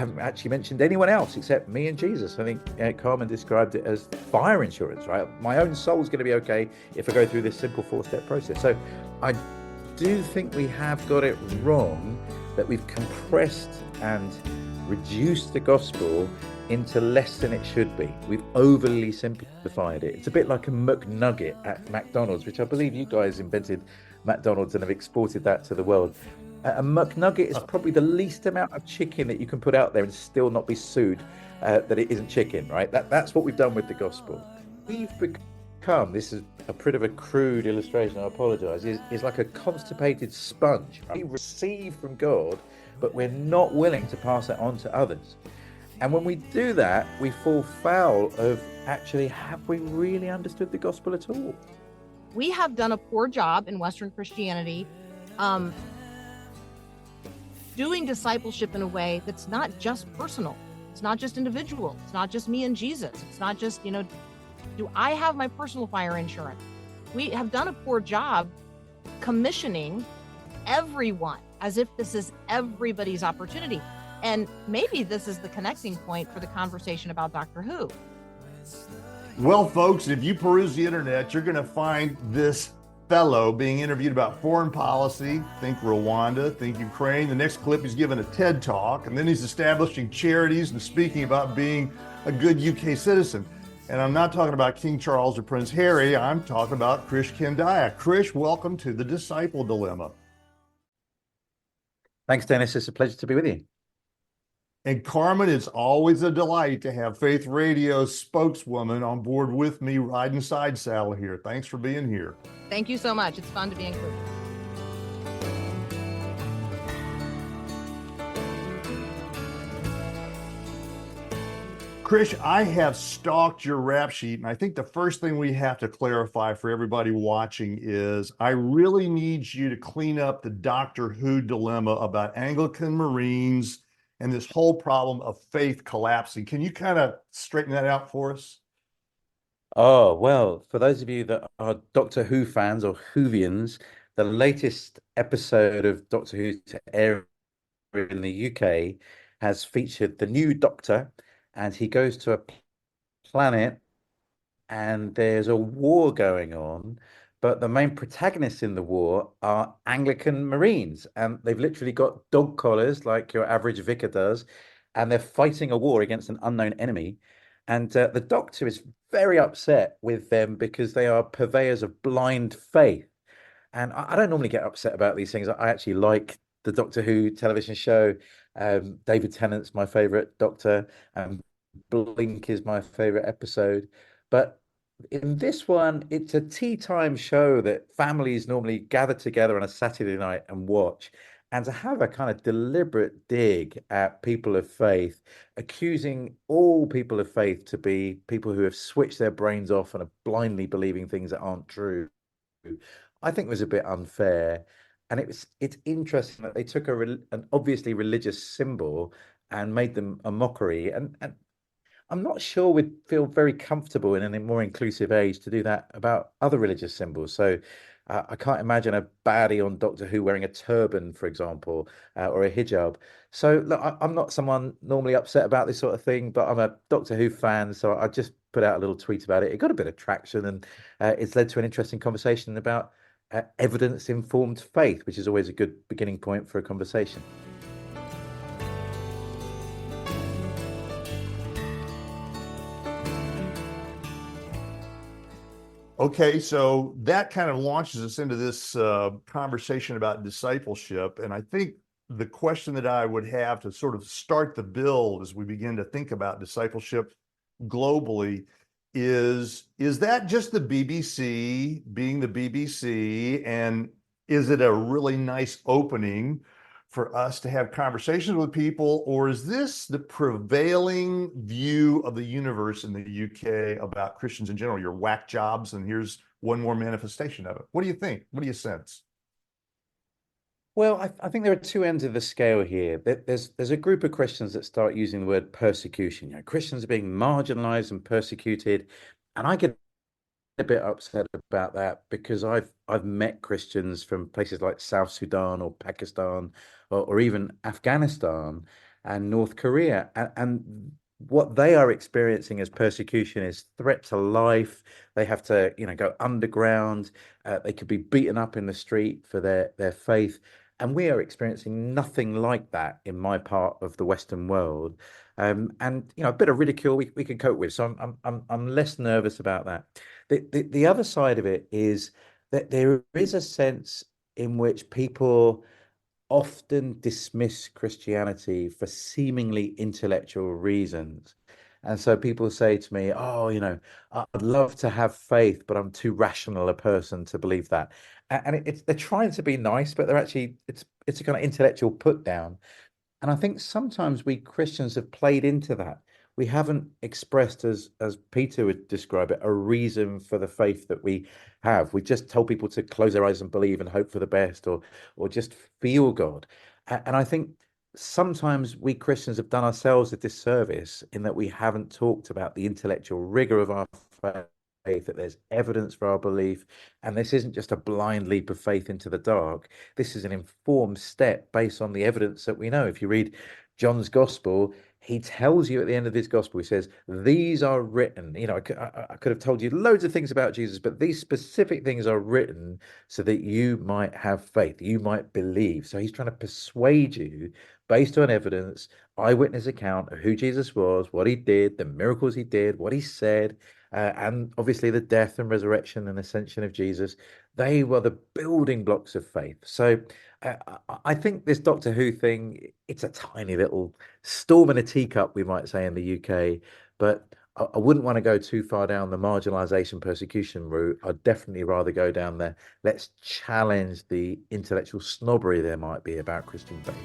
haven't actually mentioned anyone else except me and Jesus. I think Carmen described it as fire insurance, right? My own soul's going to be okay if I go through this simple 4-step process. So I do think we have got it wrong, that we've compressed and reduced the gospel into less than it should be. We've overly simplified it. It's a bit like a McNugget at McDonald's, which I believe you guys invented McDonald's and have exported that to the world. A McNugget is probably the least amount of chicken that you can put out there and still not be sued that it isn't chicken, right? That's what we've done with the gospel. We've become, this is a bit of a crude illustration, I apologize, is like a constipated sponge. Right? We receive from God, but we're not willing to pass it on to others. And when we do that, we fall foul of actually, have we really understood the gospel at all? We have done a poor job in Western Christianity doing discipleship in a way that's not just personal. It's not just individual. It's not just me and Jesus. It's not just, do I have my personal fire insurance? We have done a poor job commissioning everyone as if this is everybody's opportunity. And maybe this is the connecting point for the conversation about Doctor Who. Well, folks, if you peruse the internet, you're going to find this fellow being interviewed about foreign policy. Think Rwanda, think Ukraine. The next clip, he's giving a TED talk, and then he's establishing charities and speaking about being a good UK citizen. And I'm not talking about King Charles or Prince Harry. I'm talking about Krish Kandiah. Krish, welcome to the Disciple Dilemma. Thanks, Dennis. It's a pleasure to be with you. And Carmen, it's always a delight to have Faith Radio's spokeswoman on board with me riding side saddle here. Thanks for being here. Thank you so much. It's fun to be included. Krish, I have stalked your rap sheet, and I think the first thing we have to clarify for everybody watching is I really need you to clean up the Doctor Who dilemma about Anglican Marines and this whole problem of faith collapsing. Can you kind of straighten that out for us? Oh, well, for those of you that are Doctor Who fans or Whovians, the latest episode of Doctor Who to air in the UK has featured the new Doctor, and he goes to a planet and there's a war going on, but the main protagonists in the war are Anglican Marines, and they've literally got dog collars like your average vicar does, and they're fighting a war against an unknown enemy. And the Doctor is very upset with them because they are purveyors of blind faith. And I don't normally get upset about these things. I actually like the Doctor Who television show. David Tennant's my favorite Doctor, and Blink is my favorite episode. But in this one, it's a tea time show that families normally gather together on a Saturday night and watch. And to have a kind of deliberate dig at people of faith, accusing all people of faith to be people who have switched their brains off and are blindly believing things that aren't true, I think was a bit unfair. And it's interesting that they took an obviously religious symbol and made them a mockery. And I'm not sure we'd feel very comfortable in a more inclusive age to do that about other religious symbols. So I can't imagine a baddie on Doctor Who wearing a turban, for example, or a hijab. So look, I'm not someone normally upset about this sort of thing, but I'm a Doctor Who fan, so I just put out a little tweet about it. It got a bit of traction, and it's led to an interesting conversation about evidence-informed faith, which is always a good beginning point for a conversation. Okay, so that kind of launches us into this conversation about discipleship. And I think the question that I would have to sort of start the build as we begin to think about discipleship globally is that just the BBC being the BBC? And is it a really nice opening for us to have conversations with people? Or is this the prevailing view of the universe in the UK about Christians in general? Your whack jobs, and here's one more manifestation of it. What do you think? What do you sense? Well, I think there are two ends of the scale here. There's a group of Christians that start using the word persecution. Christians are being marginalized and persecuted, and I get a bit upset about that because I've met Christians from places like South Sudan or Pakistan or even Afghanistan, and North Korea. And what they are experiencing as persecution is threat to life. They have to, go underground. They could be beaten up in the street for their faith. And we are experiencing nothing like that in my part of the Western world. And a bit of ridicule we can cope with. So I'm less nervous about that. The other side of it is that there is a sense in which people often dismiss Christianity for seemingly intellectual reasons. And so people say to me, "Oh, I'd love to have faith, but I'm too rational a person to believe that." And they're trying to be nice, but they're actually it's a kind of intellectual put down. And I think sometimes we Christians have played into that. We haven't expressed, as Peter would describe it, a reason for the faith that we have. We just told people to close their eyes and believe and hope for the best, or just feel God. And I think sometimes we Christians have done ourselves a disservice in that we haven't talked about the intellectual rigor of our faith, that there's evidence for our belief, and this isn't just a blind leap of faith into the dark. This is an informed step based on the evidence that we know. If you read John's gospel, he tells you at the end of his gospel, he says, "These are written." I could have told you loads of things about Jesus, but these specific things are written so that you might have faith, you might believe. So he's trying to persuade you based on evidence, eyewitness account of who Jesus was, what he did, the miracles he did, what he said, and obviously the death and resurrection and ascension of Jesus. They were the building blocks of faith. So uh, I think this Doctor Who thing, it's a tiny little storm in a teacup, we might say in the UK, but I wouldn't want to go too far down the marginalization persecution route. I'd definitely rather go down the let's challenge the intellectual snobbery there might be about Christian faith.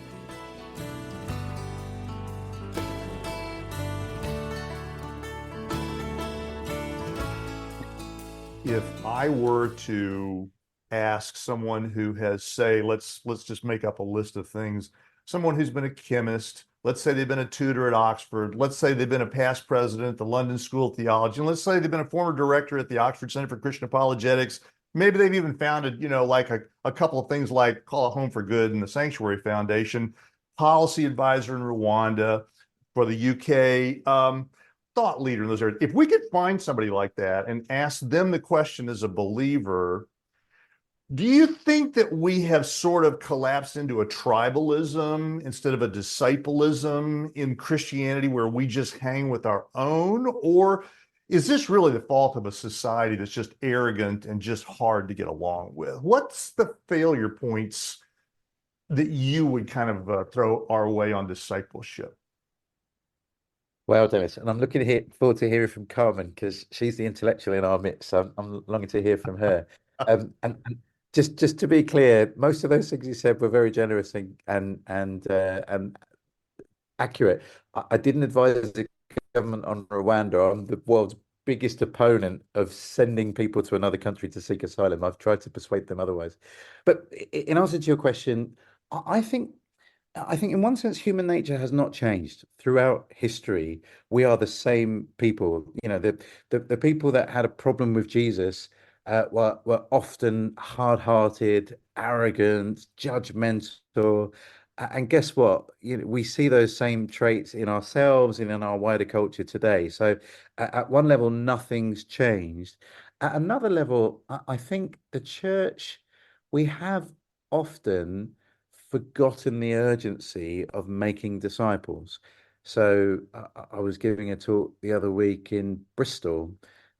If I were to ask someone who has, say, let's just make up a list of things, someone who's been a chemist, let's say they've been a tutor at Oxford, let's say they've been a past president at the London School of Theology, and let's say they've been a former director at the Oxford Center for Christian Apologetics. Maybe they've even founded, like a couple of things like Call a Home for Good and the Sanctuary Foundation, policy advisor in Rwanda for the UK. Thought leader in those areas. If we could find somebody like that and ask them the question as a believer, do you think that we have sort of collapsed into a tribalism instead of a disciplism in Christianity where we just hang with our own? Or is this really the fault of a society that's just arrogant and just hard to get along with? What's the failure points that you would kind of throw our way on discipleship? Well, Dennis, and I'm forward to hearing from Carmen because she's the intellectual in our midst. So I'm longing to hear from her. And just to be clear, most of those things you said were very generous and accurate. I didn't advise the government on Rwanda. I'm the world's biggest opponent of sending people to another country to seek asylum. I've tried to persuade them otherwise. But in answer to your question, I think in one sense, human nature has not changed throughout history. We are the same people. The people that had a problem with Jesus were often hard-hearted, arrogant, judgmental. And guess what? We see those same traits in ourselves and in our wider culture today. So at one level, nothing's changed. At another level, I think the church, we have often forgotten the urgency of making disciples. So I was giving a talk the other week in Bristol,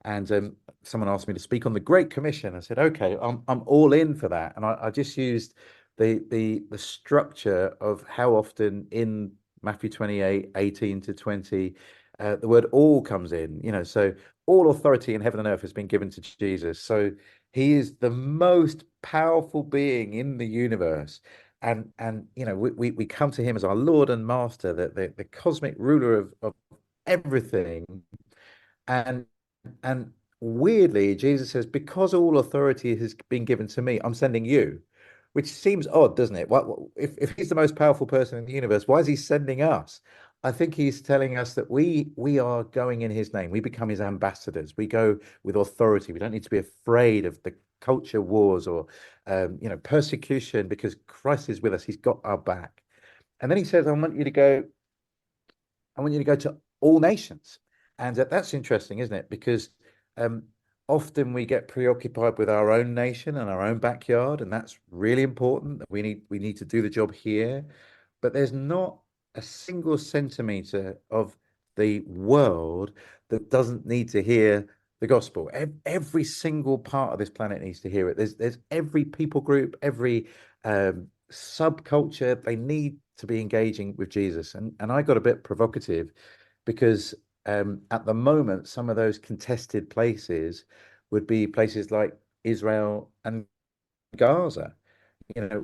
and someone asked me to speak on the Great Commission. I said, "Okay, I'm all in for that." And I just used the structure of how often in Matthew 28:18 to 20, the word all comes in. So all authority in heaven and earth has been given to Jesus. So he is the most powerful being in the universe, and we come to him as our Lord and Master, the cosmic ruler of everything. And and weirdly, Jesus says, "Because all authority has been given to me, I'm sending you," which seems odd, doesn't it? If he's the most powerful person in the universe, why is he sending us? I think he's telling us that we are going in his name. We become his ambassadors. We go with authority. We don't need to be afraid of the culture wars or persecution because Christ is with us. He's got our back. And then he says, "I want you to go I want you to go to all nations. And that's interesting, isn't it? Because um, often we get preoccupied with our own nation and our own backyard, and that's really important. We need to do the job here, but there's not a single centimeter of the world that doesn't need to hear the gospel. Every single part of this planet needs to hear it. There's every people group, every subculture. They need to be engaging with Jesus. And I got a bit provocative because at the moment, some of those contested places would be places like Israel and Gaza.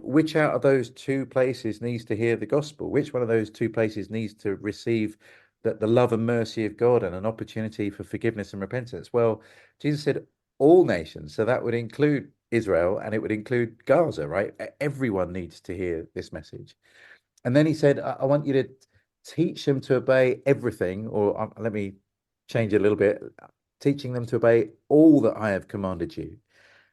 Which out of those two places needs to hear the gospel? Which one of those two places needs to receive the love and mercy of God and an opportunity for forgiveness and repentance? Well, Jesus said all nations, so that would include Israel and it would include Gaza, right? Everyone needs to hear this message. And then he said, I want you to teach them to obey everything, or let me change it a little bit, teaching them to obey all that I have commanded you.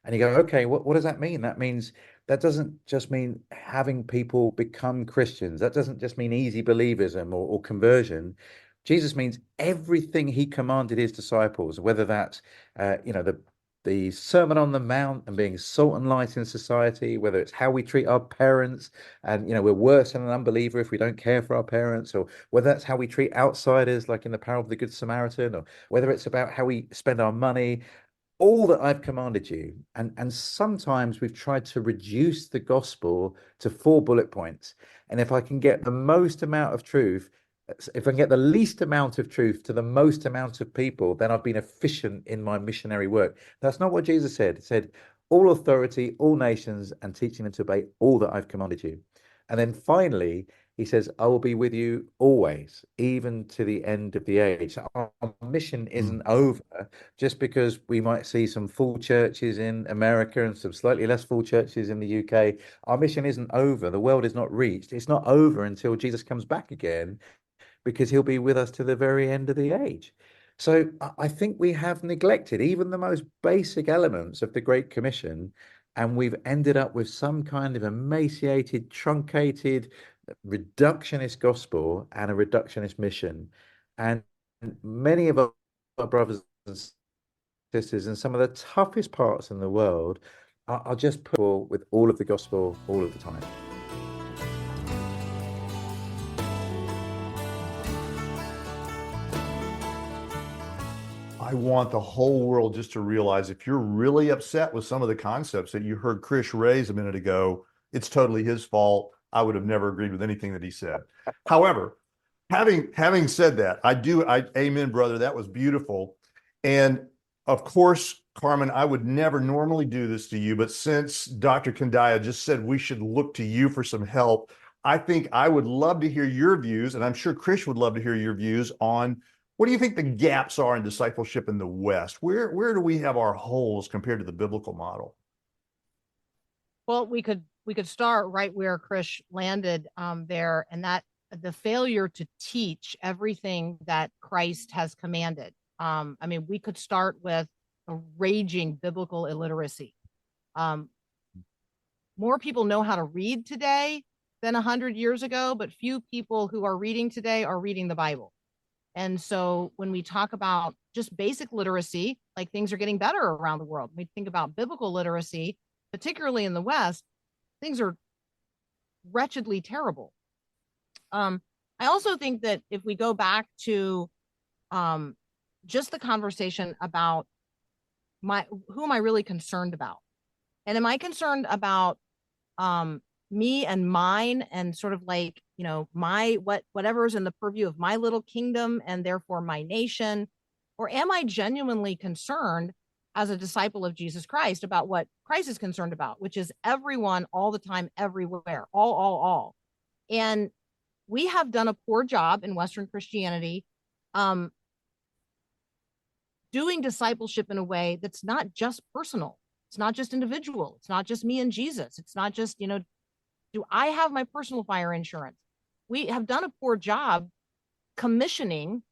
And you go, okay, what does that mean? That means that doesn't just mean having people become Christians. That doesn't just mean easy believism or conversion. Jesus means everything he commanded his disciples, whether that's, the Sermon on the Mount and being salt and light in society, whether it's how we treat our parents, and we're worse than an unbeliever if we don't care for our parents, or whether that's how we treat outsiders, like in the parable of the Good Samaritan, or whether it's about how we spend our money, all that I've commanded you. And sometimes we've tried to reduce the gospel to 4 bullet points. And if I can get the most amount of truth, if I can get the least amount of truth to the most amount of people, then I've been efficient in my missionary work. That's not what Jesus said. He said, all authority, all nations, and teaching them to obey all that I've commanded you. And then finally, he says, I will be with you always, even to the end of the age. So our mission isn't over just because we might see some full churches in America and some slightly less full churches in the UK. Our mission isn't over. The world is not reached. It's not over until Jesus comes back again, because he'll be with us to the very end of the age. So I think we have neglected even the most basic elements of the Great Commission, and we've ended up with some kind of emaciated, truncated, reductionist gospel and a reductionist mission. And many of our brothers and sisters in some of the toughest parts in the world are just put with all of the gospel all of the time. I want the whole world just to realize, if you're really upset with some of the concepts that you heard Krish raise a minute ago, it's totally his fault. I would have never agreed with anything that he said. However, having said that, amen, brother, that was beautiful. And of course, Carmen, I would never normally do this to you, but since Dr. Kandiah just said we should look to you for some help, I think I would love to hear your views, and I'm sure Krish would love to hear your views on, what do you think the gaps are in discipleship in the West? Where do we have our holes compared to the biblical model? Well, we could start right where Krish landed there, and that the failure to teach everything that Christ has commanded. I mean, we could start with a raging biblical illiteracy. More people know how to read today than 100 years ago, but few people who are reading today are reading the Bible. And so when we talk about just basic literacy, like things are getting better around the world. We think about biblical literacy, particularly in the West, things are wretchedly terrible. I also think that if we go back to just the conversation about who am I really concerned about? And am I concerned about me and mine, and sort of like, my whatever is in the purview of my little kingdom and therefore my nation? Or am I genuinely concerned as a disciple of Jesus Christ about what Christ is concerned about, which is everyone, all the time, everywhere, all. And we have done a poor job in Western Christianity doing discipleship in a way that's not just personal. It's not just individual. It's not just me and Jesus. It's not just, do I have my personal fire insurance? We have done a poor job commissioning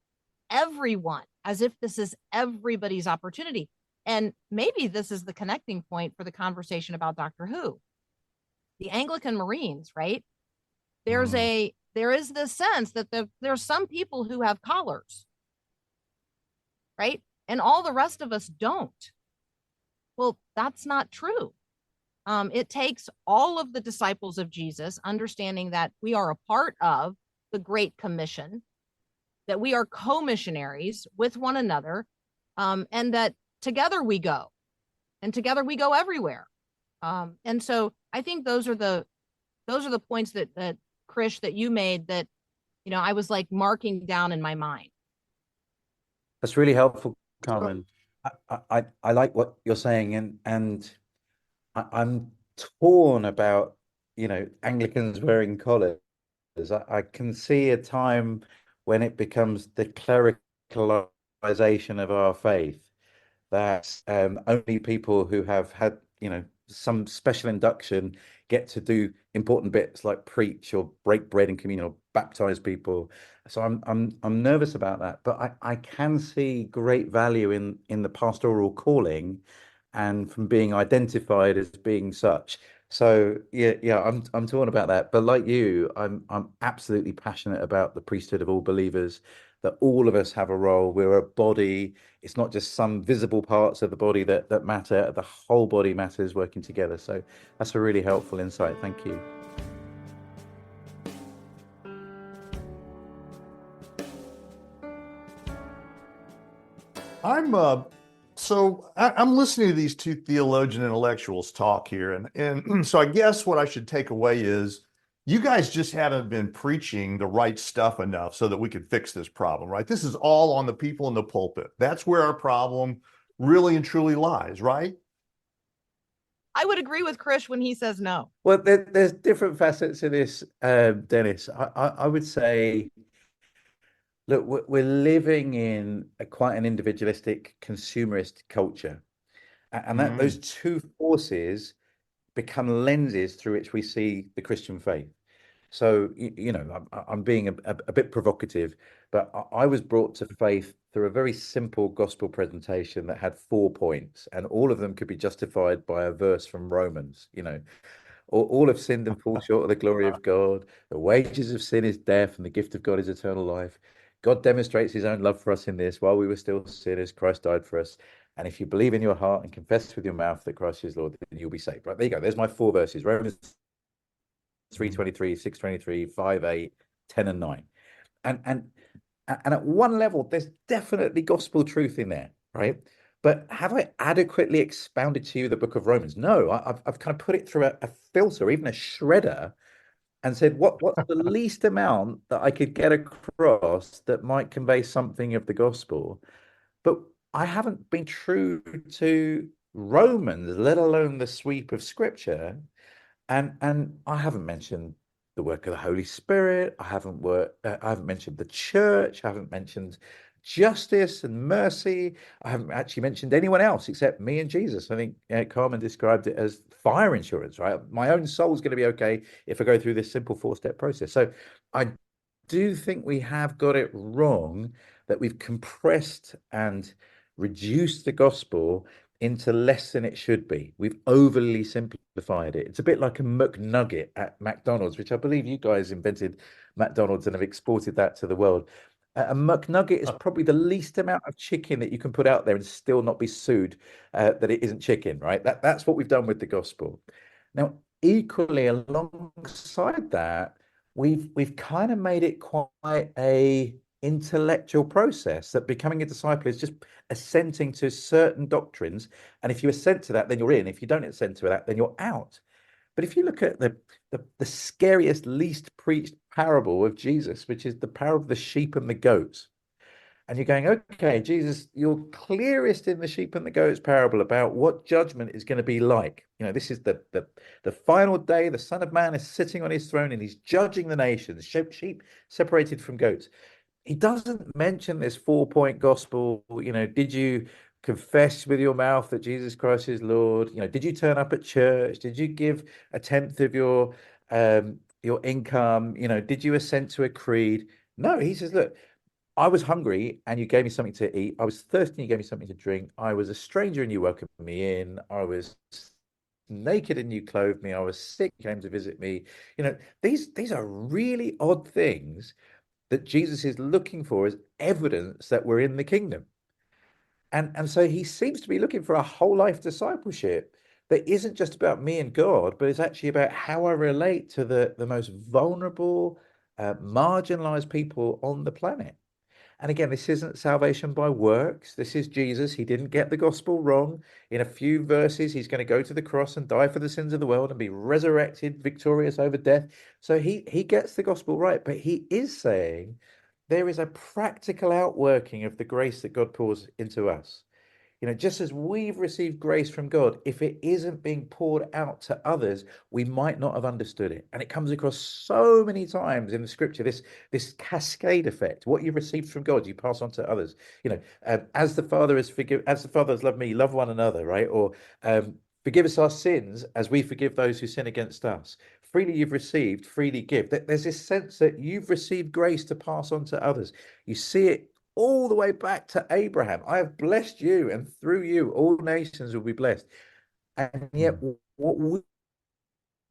everyone as if this is everybody's opportunity. And maybe this is the connecting point for the conversation about Doctor Who. The Anglican Marines, right? There's a there is this sense that there's some people who have collars, right? And all the rest of us don't. Well, that's not true. It takes all of the disciples of Jesus understanding that we are a part of the Great Commission, that we are co-missionaries with one another, and that together we go, and together we go everywhere. And so I think those are the points that Krish, that you made, that I was like marking down in my mind. That's really helpful, So, Carmen. I like what you're saying, and I'm torn about, Anglicans wearing collars. I can see a time when it becomes the clericalization of our faith, that only people who have had, some special induction get to do important bits like preach or break bread in communion or baptize people. So I'm nervous about that, but I can see great value in the pastoral calling and from being identified as being such. So yeah, I'm torn about that. But like you, I'm absolutely passionate about the priesthood of all believers, that all of us have a role. We're a body. It's not just some visible parts of the body that matter. The whole body matters working together. So that's a really helpful insight. Thank you. I'm I'm listening to these two theologian intellectuals talk here, and so I guess what I should take away is you guys just haven't been preaching the right stuff enough so that we could fix this problem, right? This is all on the people in the pulpit. That's where our problem really and truly lies, right? I would agree with Krish when he says no. Well, there's different facets to this, Dennis. I would say, look, we're living in quite an individualistic, consumerist culture, and that those Mm. two forces become lenses through which we see the Christian faith. So, I'm being a bit provocative, but I was brought to faith through a very simple gospel presentation that had 4 points, and all of them could be justified by a verse from Romans. All have sinned and fall short of the glory of God. The wages of sin is death, and the gift of God is eternal life. God demonstrates his own love for us in this: while we were still sinners, Christ died for us. And if you believe in your heart and confess with your mouth that Christ is Lord, then you'll be saved. Right, there you go. There's my 4 verses: Romans 3:23, 6:23, 5:8, 10, and 9. And at one level, there's definitely gospel truth in there, right? But have I adequately expounded to you the book of Romans? No, I've kind of put it through a filter, even a shredder, and said, what's the least amount that I could get across that might convey something of the gospel? But I haven't been true to Romans, let alone the sweep of scripture. And I haven't mentioned the work of the Holy Spirit. I haven't mentioned the church. I haven't mentioned justice and mercy. I haven't actually mentioned anyone else except me and Jesus. I think Carmen described it as fire insurance, right? My own soul is going to be okay if I go through this simple 4-step process. So I do think we have got it wrong, that we've compressed and reduced the gospel into less than it should be. We've overly simplified it. It's a bit like a McNugget at McDonald's, which I believe you guys invented McDonald's and have exported that to the world. A McNugget is probably the least amount of chicken that you can put out there and still not be sued that it isn't chicken, right? That's what we've done with the gospel. Now, equally alongside that, we've kind of made it quite a intellectual process, that becoming a disciple is just assenting to certain doctrines, and if you assent to that, then you're in. If you don't assent to that, then you're out. But if you look at the scariest, least preached parable of Jesus, which is the parable of the sheep and the goats, and you're going, okay, Jesus, you're clearest in the sheep and the goats parable about what judgment is going to be like. This is the final day. The Son of Man is sitting on his throne and he's judging the nations, sheep separated from goats. He doesn't mention this 4-point gospel. Did you confess with your mouth that Jesus Christ is Lord? Did you turn up at church? Did you give a tenth of your income? Did you assent to a creed? No, he says, look, I was hungry and you gave me something to eat. I was thirsty and you gave me something to drink. I was a stranger and you welcomed me in. I was naked and you clothed me. I was sick, you came to visit me. You know, these are really odd things that Jesus is looking for as evidence that we're in the kingdom. And so he seems to be looking for a whole life discipleship that isn't just about me and God, but it's actually about how I relate to the most vulnerable, marginalized people on the planet. And again, this isn't salvation by works. This is Jesus. He didn't get the gospel wrong. In a few verses, he's going to go to the cross and die for the sins of the world and be resurrected, victorious over death. So he gets the gospel right. But he is saying there is a practical outworking of the grace that God pours into us. You know, just as we've received grace from God, if it isn't being poured out to others, we might not have understood it. And it comes across so many times in the scripture, this cascade effect. What you've received from God, you pass on to others. You know, as the Father has loved me, love one another, right? Or forgive us our sins as we forgive those who sin against us. Freely you've received, freely give. There's this sense that you've received grace to pass on to others. You see it all the way back to Abraham. I have blessed you, and through you, all nations will be blessed. And yet, what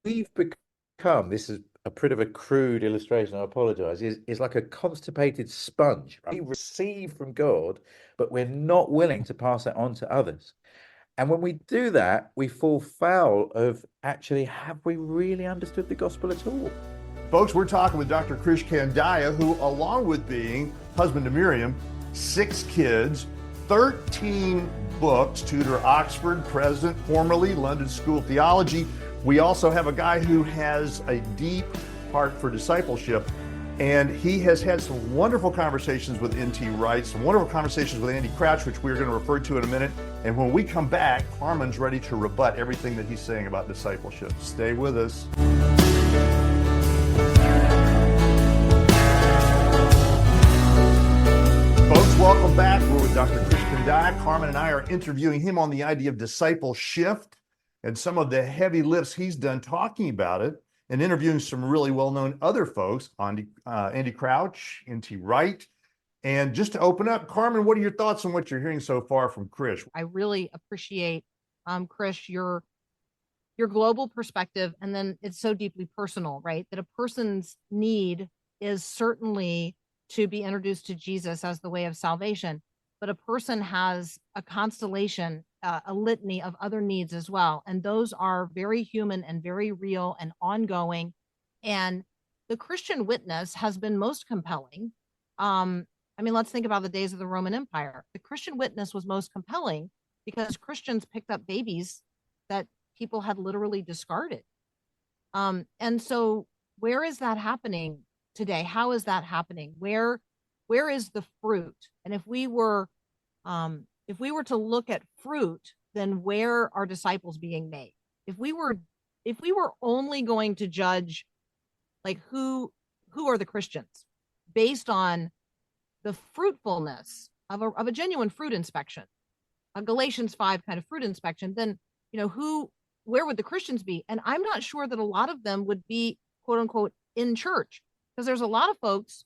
we've become, this is a bit of a crude illustration, I apologize, is like a constipated sponge. Right? We receive from God, but we're not willing to pass it on to others. And when we do that, we fall foul of actually, have we really understood the gospel at all? Folks, we're talking with Dr. Krish Kandiah, who, along with being husband to Miriam, 6 kids, 13 books, tutor Oxford, president, formerly London School of Theology. We also have a guy who has a deep heart for discipleship, and he has had some wonderful conversations with N.T. Wright, some wonderful conversations with Andy Crouch, which we're going to refer to in a minute. And when we come back, Carmen's ready to rebut everything that he's saying about discipleship. Stay with us. Folks, welcome back. We're with Dr. Krish Kandiah. Carmen and I are interviewing him on the idea of discipleship and some of the heavy lifts he's done talking about it, and interviewing some really well-known other folks, Andy Crouch, N.T. Wright. And just to open up, Carmen, what are your thoughts on what you're hearing so far from Krish? I really appreciate, Krish, your global perspective, and then it's so deeply personal, right? That a person's need is certainly to be introduced to Jesus as the way of salvation, but a person has a constellation, a litany of other needs as well, and those are very human and very real and ongoing. And the Christian witness has been most compelling. I mean, let's think about the days of the Roman Empire. The Christian witness was most compelling because Christians picked up babies that people had literally discarded. And so where is that happening today? How is that happening? Where is the fruit? And if we were to look at fruit, then where are disciples being made? If we were only going to judge like who are the Christians based on the fruitfulness of a genuine fruit inspection, a Galatians 5 kind of fruit inspection, then where would the Christians be? And I'm not sure that a lot of them would be, quote unquote, in church, because there's a lot of folks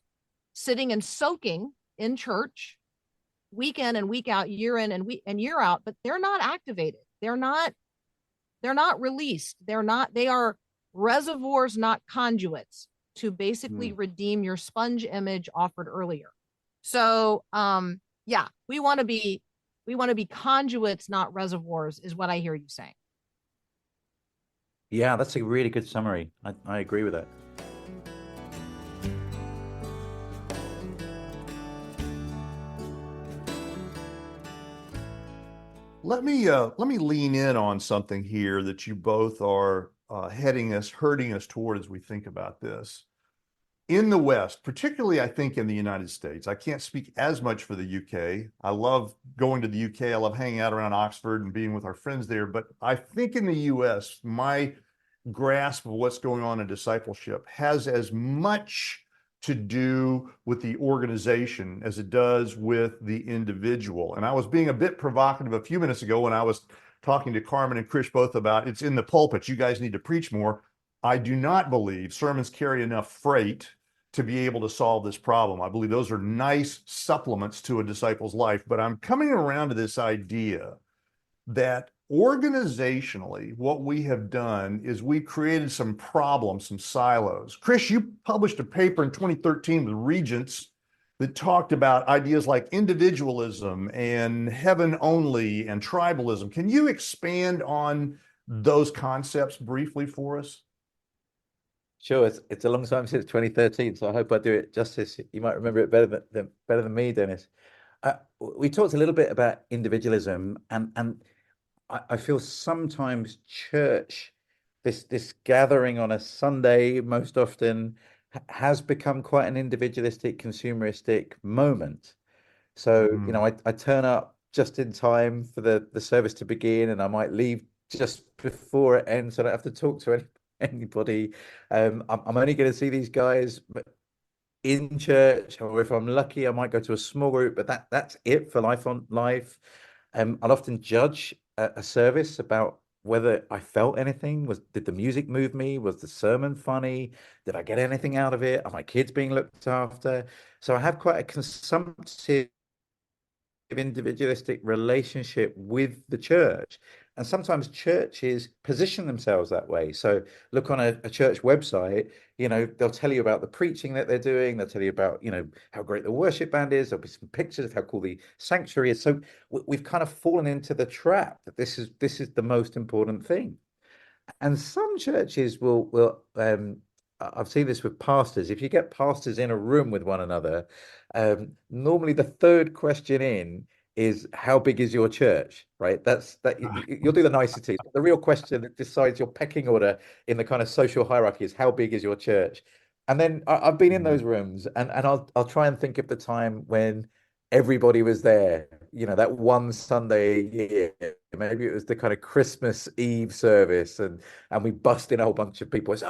sitting and soaking in church week in and week out, year in and year out, but they're not activated. They're not released. They are reservoirs, not conduits, to basically redeem your sponge image offered earlier. So yeah, we want to be conduits, not reservoirs, is what I hear you saying. Yeah, that's a really good summary. I agree with that. Let me lean in on something here that you both are hurting us toward as we think about this. In the West, particularly I think in the United States, I can't speak as much for the UK. I love going to the UK. I love hanging out around Oxford and being with our friends there. But I think in the US, my grasp of what's going on in discipleship has as much to do with the organization as it does with the individual. And I was being a bit provocative a few minutes ago when I was talking to Carmen and Krish both about it's in the pulpit. You guys need to preach more. I do not believe sermons carry enough freight to be able to solve this problem. I believe those are nice supplements to a disciple's life, but I'm coming around to this idea that organizationally, what we have done is we created some problems, some silos. Krish, you published a paper in 2013 with Regents that talked about ideas like individualism and heaven only and tribalism. Can you expand on those concepts briefly for us? Sure, it's a long time since 2013, so I hope I do it justice. You might remember it better than me, Dennis. We talked a little bit about individualism, and I feel sometimes church, this gathering on a Sunday, most often has become quite an individualistic, consumeristic moment. So, Mm. I turn up just in time for the service to begin, and I might leave just before it ends, so I don't have to talk to anybody. I'm only going to see these guys in church, or if I'm lucky, I might go to a small group, but that's it for life on life. I'll often judge a service about whether I felt anything. Did the music move me? Was the sermon funny? Did I get anything out of it? Are my kids being looked after? So I have quite a consumptive individualistic relationship with the church. And sometimes churches position themselves that way. So look on a church website, they'll tell you about the preaching that they're doing. They'll tell you about, how great the worship band is. There'll be some pictures of how cool the sanctuary is. So we've kind of fallen into the trap that this is the most important thing. And some churches will I've seen this with pastors. If you get pastors in a room with one another, normally the third question in is how big is your church, right? You'll do the niceties. The real question that decides your pecking order in the kind of social hierarchy is how big is your church? And then I've been in those rooms, and I'll try and think of the time when everybody was there. That one Sunday a year. Maybe it was the kind of Christmas Eve service, and we bust in a whole bunch of people. It's,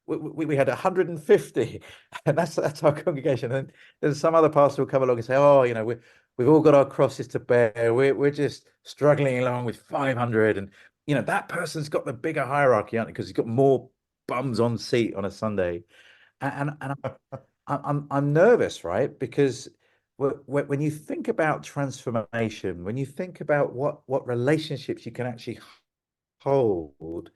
we had 150, and that's our congregation. And then some other pastor will come along and say, we've all got our crosses to bear. We're just struggling along with 500, and that person's got the bigger hierarchy, aren't they? Because he's got more bums on seat on a Sunday, and I'm nervous, right? Because when you think about transformation, when you think about what relationships you can actually hold,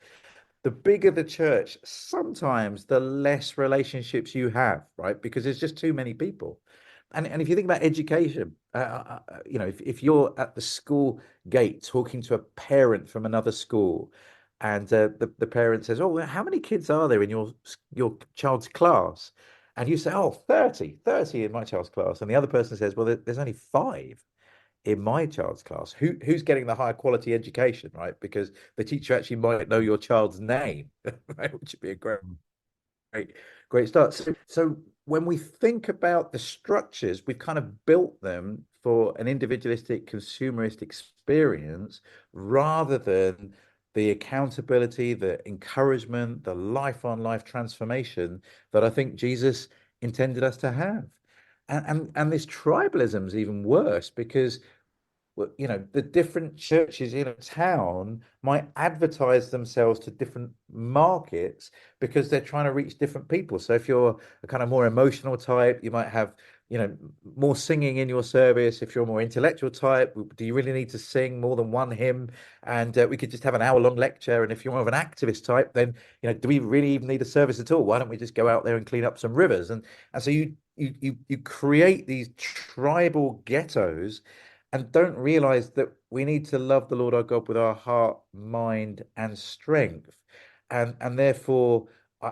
the bigger the church, sometimes the less relationships you have, right? Because there's just too many people. And if you think about education, if you're at the school gate talking to a parent from another school, and the parent says, "Oh, well, how many kids are there in your child's class?" And you say, "Oh, 30 in my child's class." And the other person says, "Well, there's only 5 in my child's class." Who's getting the higher quality education, right? Because the teacher actually might know your child's name, right? Which would be a great, great start. So when we think about the structures, we've kind of built them for an individualistic, consumerist experience rather than the accountability, the encouragement, the life on life transformation that I think Jesus intended us to have. And this tribalism is even worse because the different churches in a town might advertise themselves to different markets because they're trying to reach different people. So if you're a kind of more emotional type, you might have, more singing in your service. If you're a more intellectual type, do you really need to sing more than one hymn? And we could just have an hour-long lecture. And if you're more of an activist type, then, do we really even need a service at all? Why don't we just go out there and clean up some rivers? And so you create these tribal ghettos and don't realize that we need to love the Lord our God with our heart, mind, and strength. And therefore,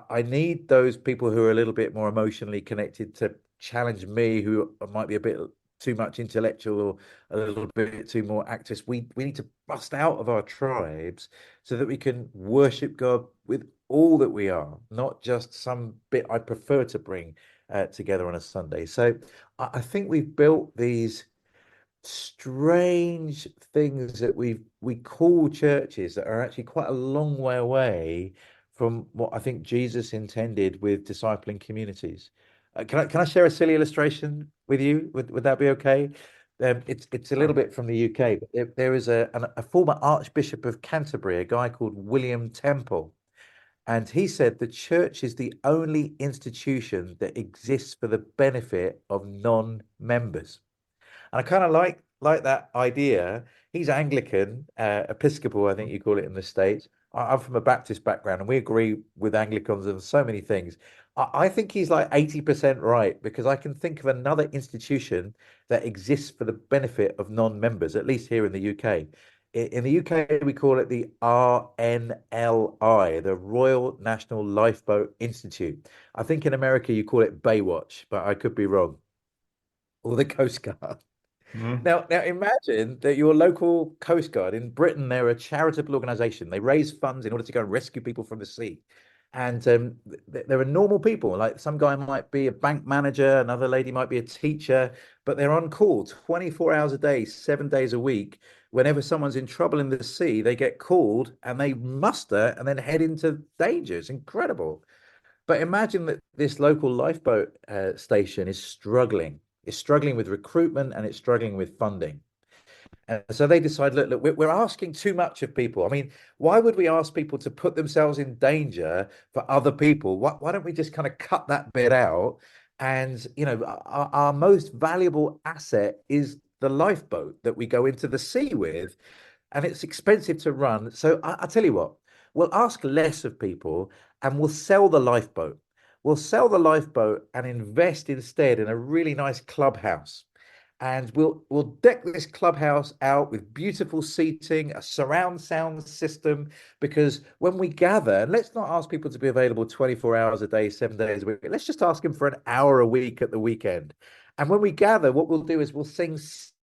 I need those people who are a little bit more emotionally connected to challenge me, who might be a bit too much intellectual or a little bit too more activist. We need to bust out of our tribes so that we can worship God with all that we are, not just some bit I prefer to bring together on a Sunday. So I think we've built these strange things that we call churches that are actually quite a long way away from what I think Jesus intended with discipling communities. Can I share a silly illustration with you? Would that be okay? It's a little bit from the UK, but there is a former Archbishop of Canterbury, a guy called William Temple, and he said the church is the only institution that exists for the benefit of non-members. And I kind of like that idea he's Anglican, Episcopal, I think you call it in the States. I'm from a Baptist background, and we agree with Anglicans on so many things. I think he's like 80% right, because I can think of another institution that exists for the benefit of non-members, at least here in the UK. In the UK, we call it the RNLI, the Royal National Lifeboat Institute. I think in America you call it Baywatch, but I could be wrong. Or the Coast Guard. Mhm. Now imagine that your local Coast Guard in Britain, they're a charitable organization. They raise funds in order to go and rescue people from the sea. And there are normal people, like some guy might be a bank manager, another lady might be a teacher, but they're on call 24 hours a day, 7 days a week. Whenever someone's in trouble in the sea, they get called and they muster and then head into danger. It's incredible. But imagine that this local lifeboat station is struggling with recruitment and it's struggling with funding. And so they decide, look, we're asking too much of people. I mean, why would we ask people to put themselves in danger for other people? Why don't we just kind of cut that bit out? And, our most valuable asset is the lifeboat that we go into the sea with, and it's expensive to run. So I tell you what, we'll ask less of people and we'll sell the lifeboat. We'll sell the lifeboat and invest instead in a really nice clubhouse. And we'll deck this clubhouse out with beautiful seating, a surround sound system, because when we gather, and let's not ask people to be available 24 hours a day, 7 days a week. Let's just ask them for an hour a week at the weekend. And when we gather, what we'll do is we'll sing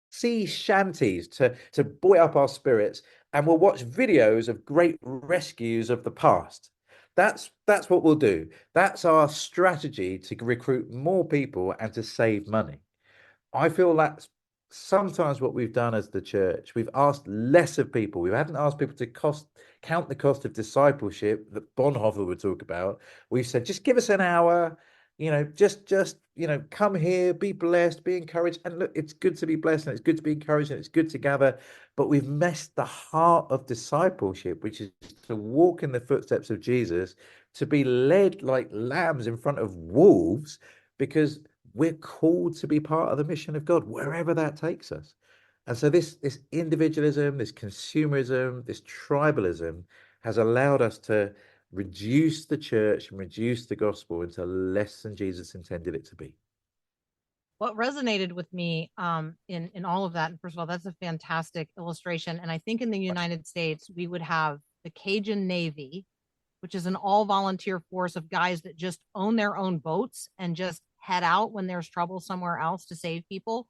sea shanties to buoy up our spirits, and we'll watch videos of great rescues of the past. That's what we'll do. That's our strategy to recruit more people and to save money. I feel that's sometimes what we've done as the church. We've asked less of people. We haven't asked people to count the cost of discipleship that Bonhoeffer would talk about. We've said, just give us an hour, just come here, be blessed, be encouraged. And look, it's good to be blessed and it's good to be encouraged and it's good to gather. But we've missed the heart of discipleship, which is to walk in the footsteps of Jesus, to be led like lambs in front of wolves, because we're called to be part of the mission of God, wherever that takes us. And so this individualism, this consumerism, this tribalism has allowed us to reduce the church and reduce the gospel into less than Jesus intended it to be. What resonated with me in all of that, and first of all, that's a fantastic illustration. And I think in the United States, we would have the Cajun Navy, which is an all volunteer force of guys that just own their own boats and just head out when there's trouble somewhere else to save people.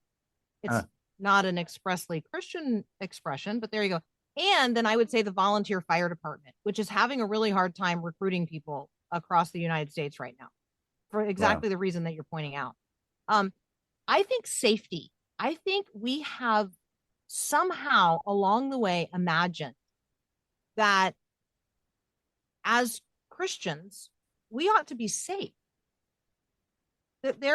It's Ah, not an expressly Christian expression, but there you go. And then I would say the volunteer fire department, which is having a really hard time recruiting people across the United States right now for wow. exactly the reason that you're pointing out. Um, I think safety. I think we have somehow along the way imagined that as Christians, we ought to be safe. That we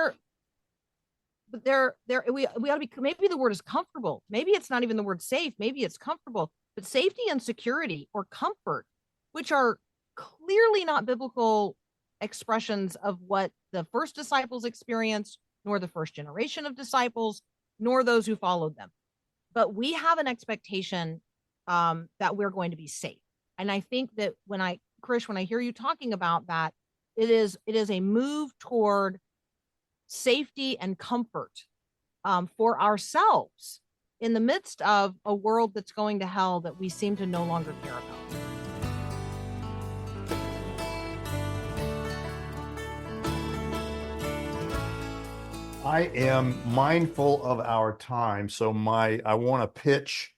ought to be, maybe the word is comfortable. Maybe it's not even the word safe. Maybe it's comfortable, but safety and security or comfort, which are clearly not biblical expressions of what the first disciples experienced, nor the first generation of disciples, nor those who followed them. But we have an expectation that we're going to be safe. And I think that Krish, when I hear you talking about that, it is a move toward safety and comfort for ourselves in the midst of a world that's going to hell that we seem to no longer care about. I am mindful of our time, so I want to pitch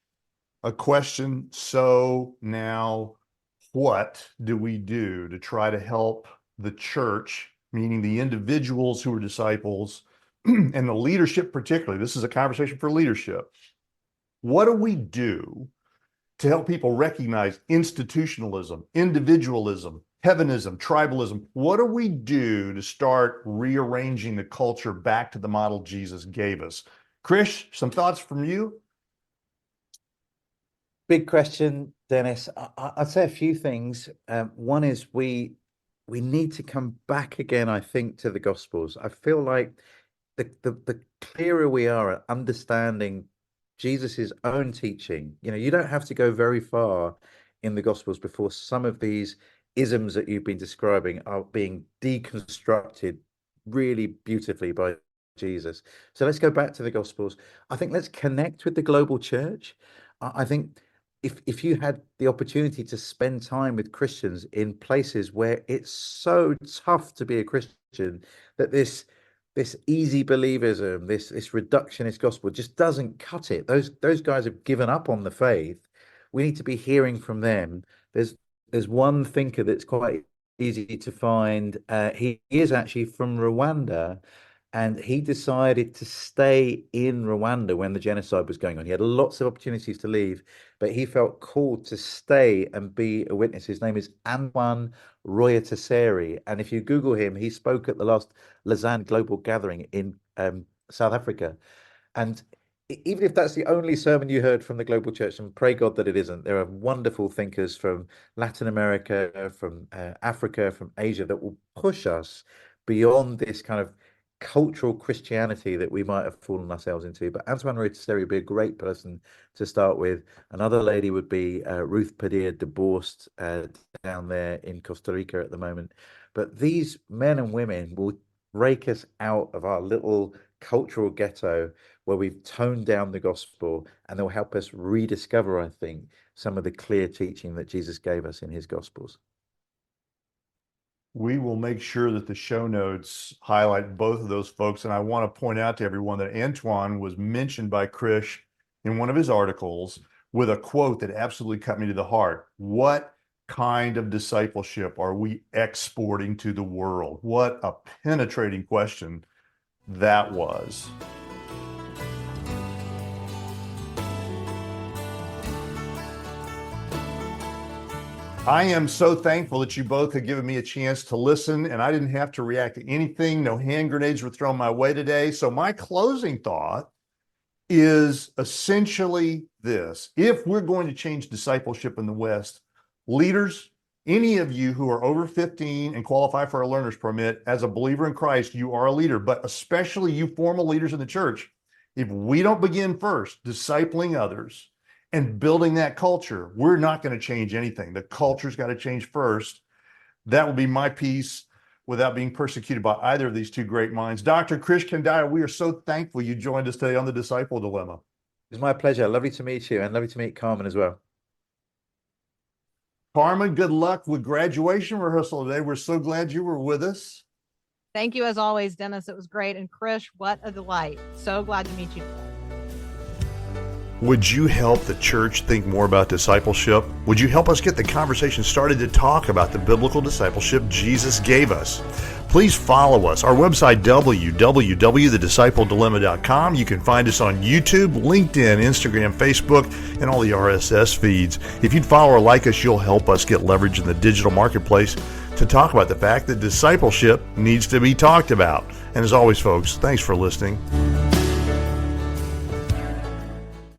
a question. So now, what do we do to try to help the church, meaning the individuals who are disciples and the leadership particularly? This is a conversation for leadership. What do we do to help people recognize institutionalism, individualism, heavenism, tribalism? What do we do to start rearranging the culture back to the model Jesus gave us? Krish, some thoughts from you? Big question, Dennis. I'd say a few things. One is we need to come back again, I think, to the Gospels. I feel like the clearer we are at understanding Jesus's own teaching. You don't have to go very far in the Gospels before some of these isms that you've been describing are being deconstructed really beautifully by Jesus. So let's go back to the Gospels. I think let's connect with the global church. I think if you had the opportunity to spend time with Christians in places where it's so tough to be a Christian, that this easy believism, this reductionist gospel just doesn't cut it. Those guys have given up on the faith. We need to be hearing from them. There's one thinker that's quite easy to find. He is actually from Rwanda, and he decided to stay in Rwanda when the genocide was going on. He had lots of opportunities to leave, but he felt called to stay and be a witness. His name is Antoine Royataseri, and if you Google him, he spoke at the last Lausanne Global Gathering in South Africa. And even if that's the only sermon you heard from the global church, and pray God that it isn't, there are wonderful thinkers from Latin America, from Africa, from Asia that will push us beyond this kind of cultural Christianity that we might have fallen ourselves into. But Antoine Ruteseri would be a great person to start with. Another lady would be Ruth Padilla, divorced down there in Costa Rica at the moment. But these men and women will break us out of our little cultural ghetto where we've toned down the gospel, and they'll help us rediscover, I think, some of the clear teaching that Jesus gave us in his gospels. We will make sure that the show notes highlight both of those folks. And I want to point out to everyone that Antoine was mentioned by Krish in one of his articles with a quote that absolutely cut me to the heart. What kind of discipleship are we exporting to the world? What a penetrating question that was. I am so thankful that you both have given me a chance to listen, and I didn't have to react to anything. No hand grenades were thrown my way today. So my closing thought is essentially this. If we're going to change discipleship in the West, leaders, any of you who are over 15 and qualify for a learner's permit, as a believer in Christ, you are a leader, but especially you formal leaders in the church, if we don't begin first discipling others and building that culture, we're not going to change anything. The culture's got to change first. That will be my piece without being persecuted by either of these two great minds. Dr. Krish Kandiah, we are so thankful you joined us today on the Disciple Dilemma. It's my pleasure. Lovely to meet you, and lovely to meet Carmen as well. Carmen, good luck with graduation rehearsal today. We're so glad you were with us. Thank you as always, Dennis. It was great. And Krish, what a delight. So glad to meet you. Would you help the church think more about discipleship? Would you help us get the conversation started to talk about the biblical discipleship Jesus gave us? Please follow us. Our website, www.thediscipledilemma.com. You can find us on YouTube, LinkedIn, Instagram, Facebook, and all the RSS feeds. If you'd follow or like us, you'll help us get leverage in the digital marketplace to talk about the fact that discipleship needs to be talked about. And as always, folks, thanks for listening.